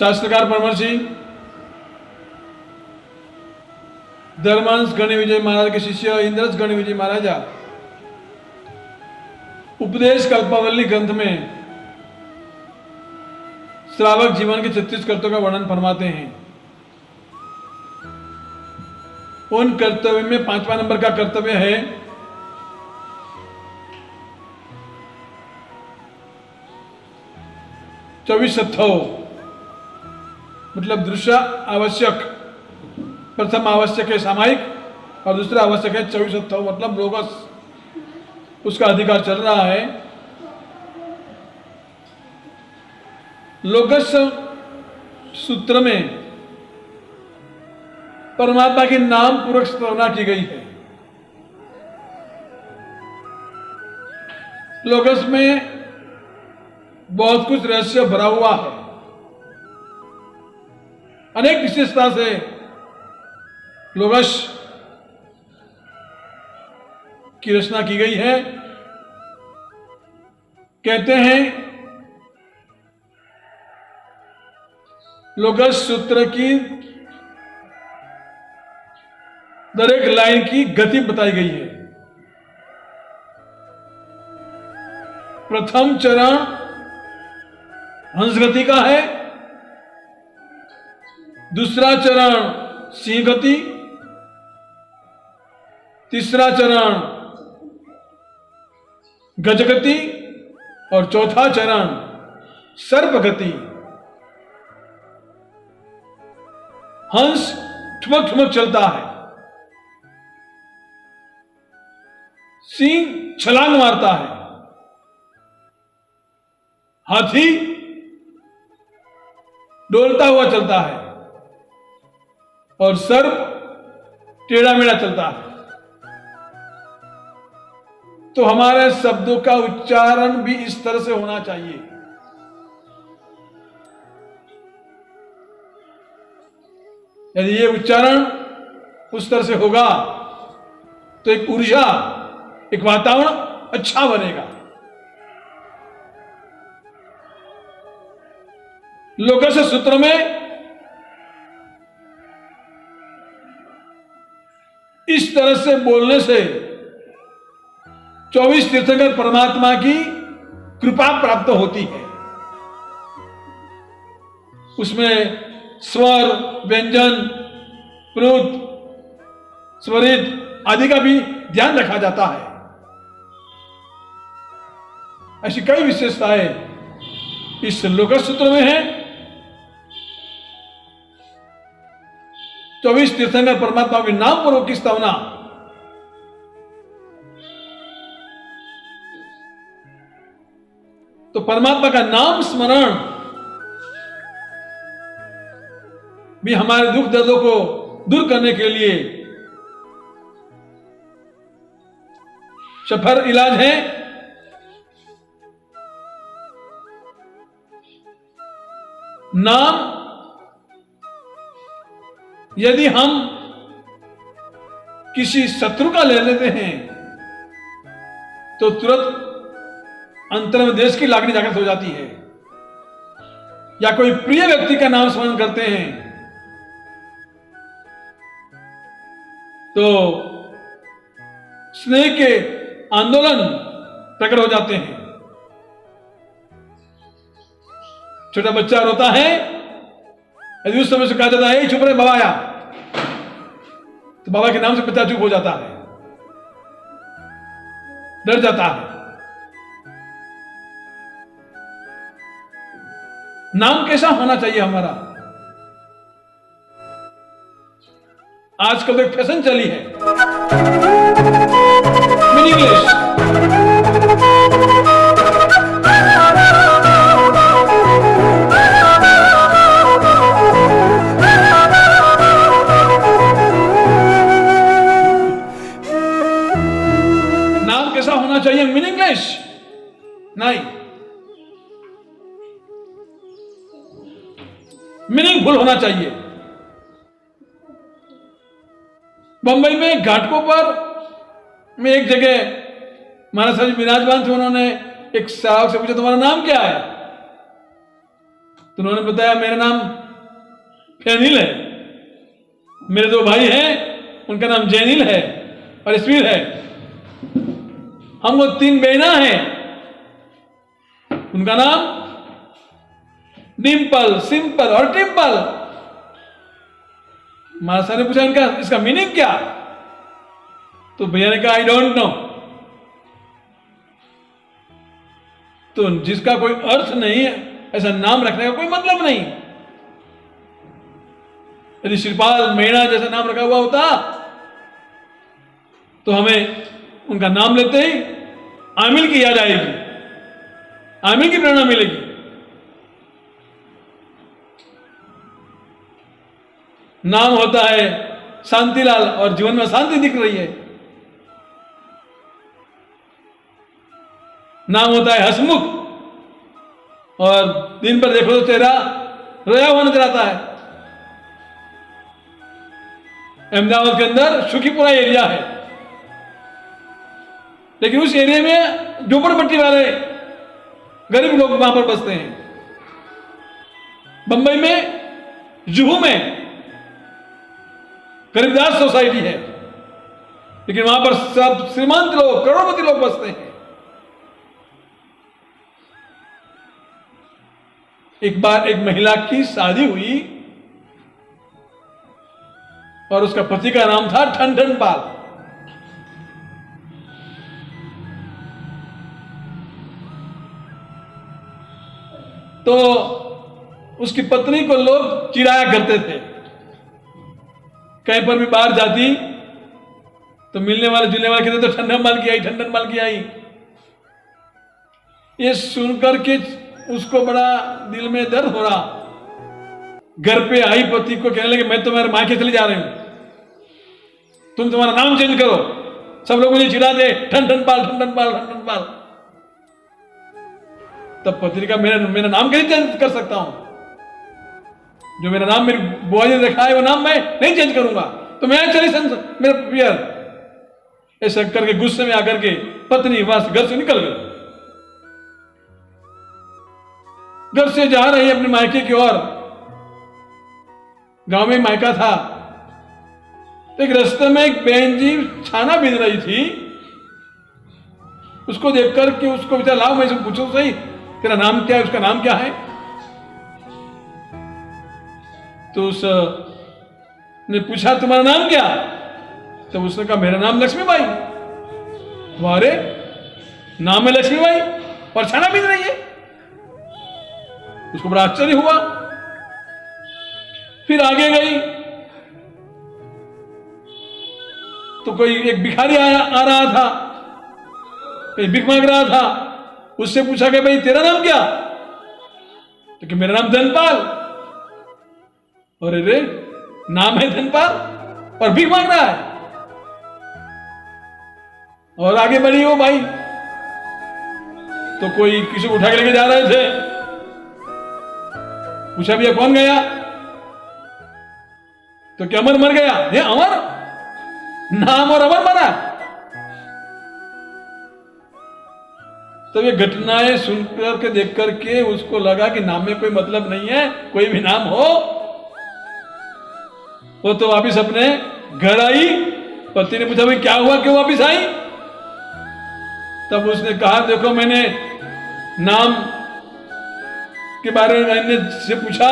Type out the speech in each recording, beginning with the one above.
शास्त्रकार परमर्षि धर्मांश गण विजय महाराज के शिष्य इंद्रस गण विजय महाराजा उपदेश कल्पावली ग्रंथ में श्रावक जीवन के 36 कर्तव्यों का वर्णन फरमाते हैं। उन कर्तव्य में 5वां नंबर का कर्तव्य है चौबीस मतलब दृश्य आवश्यक। प्रथम आवश्यक है सामायिक और दूसरा आवश्यक है 24 मतलब लोगस, उसका अधिकार चल रहा है। लोगस सूत्र में परमात्मा के नाम पूर्वक स्तुति की गई है। लोगस में बहुत कुछ रहस्य भरा हुआ है। अनेक विशेषता से लोगस की रचना की गई है। कहते हैं लोगस सूत्र की दरेक लाइन की गति बताई गई है। प्रथम चरण हंस गति का है, दूसरा चरण सिंह गति, तीसरा चरण गजगति और चौथा चरण सर्प गति। हंस ठुमक ठुमक चलता है, सिंह छलांग मारता है, हाथी डोलता हुआ चलता है और सर्प टेढ़ा मेढ़ा चलता है। तो हमारे शब्दों का उच्चारण भी इस तरह से होना चाहिए। यदि ये उच्चारण उस तरह से होगा तो एक ऊर्जा, एक वातावरण अच्छा बनेगा। लोकस सूत्र में इस तरह से बोलने से 24 तीर्थंकर परमात्मा की कृपा प्राप्त होती है। उसमें स्वर, व्यंजन, प्लुत, स्वरित आदि का भी ध्यान रखा जाता है। ऐसी कई विशेषताएं इस लोकस सूत्र में है। 24 तीर्थंकर परमात्मा के नाम पूर्वक की स्तवना तो परमात्मा का नाम स्मरण भी हमारे दुख दर्दों को दूर करने के लिए सफल इलाज है। नाम यदि हम किसी शत्रु का ले लेते हैं तो तुरंत अंतर में देश की लागनी जागृत हो जाती है। या कोई प्रिय व्यक्ति का नाम स्मरण करते हैं तो स्नेह के आंदोलन प्रकट हो जाते हैं। छोटा बच्चा रोता है, यदि उस समय से कहा जाता है चुप रहे बाबा आया, तो बाबा के नाम से बच्चा चुप हो जाता है, डर जाता है। नाम कैसा होना चाहिए हमारा? आजकल तो एक फैशन चली है मीनिंगलेस। नाम कैसा होना चाहिए? मीनिंगलेस नहीं, मीनिंगफुल होना चाहिए। बंबई में घाटकों पर में एक जगह महाराज साहब विराजमान थे। उन्होंने एक साहब से पूछा तुम्हारा नाम क्या है? तो उन्होंने बताया मेरा नाम फेनिल है, मेरे दो भाई हैं उनका नाम जैनिल है और स्वीर है, हम वो तीन बहना हैं उनका नाम डिम्पल, सिंपल और टिम्पल। मासा ने पूछा इनका इसका मीनिंग क्या? तो भैया ने कहा आई डोंट नो। तो जिसका कोई अर्थ नहीं है ऐसा नाम रखने का कोई मतलब नहीं। यदि श्रीपाल मीणा जैसा नाम रखा हुआ होता तो हमें उनका नाम लेते ही आमिल की याद आएगी, आमिल की प्रेरणा मिलेगी। नाम होता है शांतिलाल और जीवन में शांति दिख रही है। नाम होता है हसमुख और दिन पर देखो तो चेहरा रोया हुआ नजर आता है। अहमदाबाद के अंदर सुखीपुरा एरिया है, लेकिन उस एरिया में झोपड़पट्टी वाले गरीब लोग वहां पर बसते हैं। बंबई में जुहू में गरीबदास सोसाइटी है, लेकिन वहां पर सब श्रीमंत लोग, करोड़पति लोग बसते हैं। एक बार एक महिला की शादी हुई और उसका पति का नाम था ठंडन पाल। तो उसकी पत्नी को लोग चिढ़ाया करते थे। कहीं पर भी बाहर जाती तो मिलने वाले जुलने वाले कहते तो ठंडन पाल की आई, ठंडन पाल की आई। ये सुनकर के उसको बड़ा दिल में दर्द हो रहा। घर पे आई पति को कहने लगे मैं तुम्हारे मायके चले जा रही हूं, तुम तुम्हारा नाम चेंज करो। सब लोग मुझे चिढ़ा दे ठंडन पाल, ठंडन पाल, ठंडन पाल। तब पत्नी का मेरा नाम कैसे चेंज कर सकता हूं? जो मेरा नाम मेरी बुआ ने रखा है वो नाम मैं नहीं चेंज करूंगा। तो मैं चली मेरा पियर। ऐसा करके गुस्से में आकर के पत्नी वहां घर से निकल गई। घर से जा रही अपने मायके की ओर, गांव में मायका था। तो एक रास्ते में एक बहन जी छाना बीन रही थी। उसको देखकर कि उसको बेचारा लाओ मैं पूछो सही तेरा नाम क्या है, उसका नाम क्या है? तो उस ने पूछा तुम्हारा नाम क्या? तो उसने कहा मेरा नाम लक्ष्मीबाई। वारे नाम है लक्ष्मीबाई और छाना बीन रही है। उसको बड़ा आश्चर्य हुआ। फिर आगे गई तो कोई एक भिखारी आ रहा था, कोई भिख मांग रहा था। उससे पूछा कि भाई तेरा नाम क्या? तो कि मेरा नाम धनपाल। अरे रे नाम है धनपाल और भीख मांग रहा है। और आगे बढ़ी वो भाई तो कोई किसी को उठा के लेके जा रहे थे। पूछा भैया कौन गया? तो क्या अमर मर गया? ये अमर नाम और अमर मरा। तो ये घटनाएं सुनकर के देख करके उसको लगा कि नाम में कोई मतलब नहीं है, कोई भी नाम हो। वो तो वापिस अपने घर आई। पति ने पूछा भाई क्या हुआ, क्यों वापिस आई? तब उसने कहा देखो मैंने नाम के बारे में मैंने से पूछा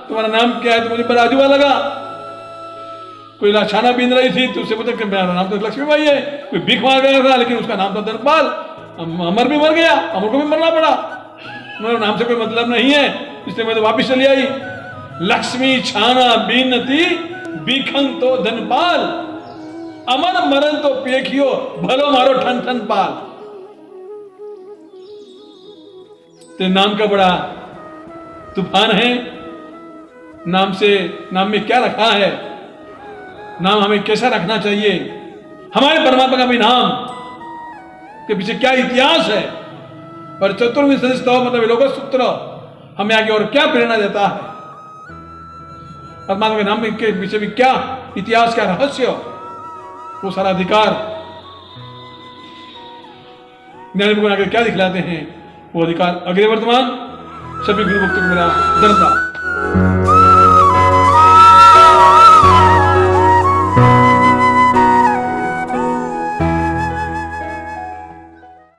तुम्हारा नाम क्या है, तो मुझे बड़ा अजूबा लगा। कोई लाछाना बीन रही थी तो उससे पूछा कि मेरा नाम तो लक्ष्मीबाई है। कोई भीख मांग रहा था लेकिन उसका नाम था धनपाल। अमर भी मर गया, अमर को भी मरना पड़ा। मेरा नाम से कोई मतलब नहीं है, इसलिए मैं तो वापिस चली आई। लक्ष्मी छाना बीनती बीखन तो धनपाल, अमर मरन तो पेखियो भलो मारो ठन ठन पाल। तो नाम का बड़ा तूफान है। नाम में क्या रखा है, नाम हमें कैसा रखना चाहिए, हमारे परमात्मा का भी नाम के पीछे क्या इतिहास है। और चतुर्विंश मतलब लोक सूत्र हमें आगे और क्या प्रेरणा देता है, परमात्मा के नाम के पीछे भी क्या इतिहास, क्या रहस्य, वो सारा अधिकार ज्ञानी भगवान आगे क्या दिखलाते हैं, वो अधिकार अग्रे वर्तमान सभी गुरु भक्तों को मेरा धन्यवाद।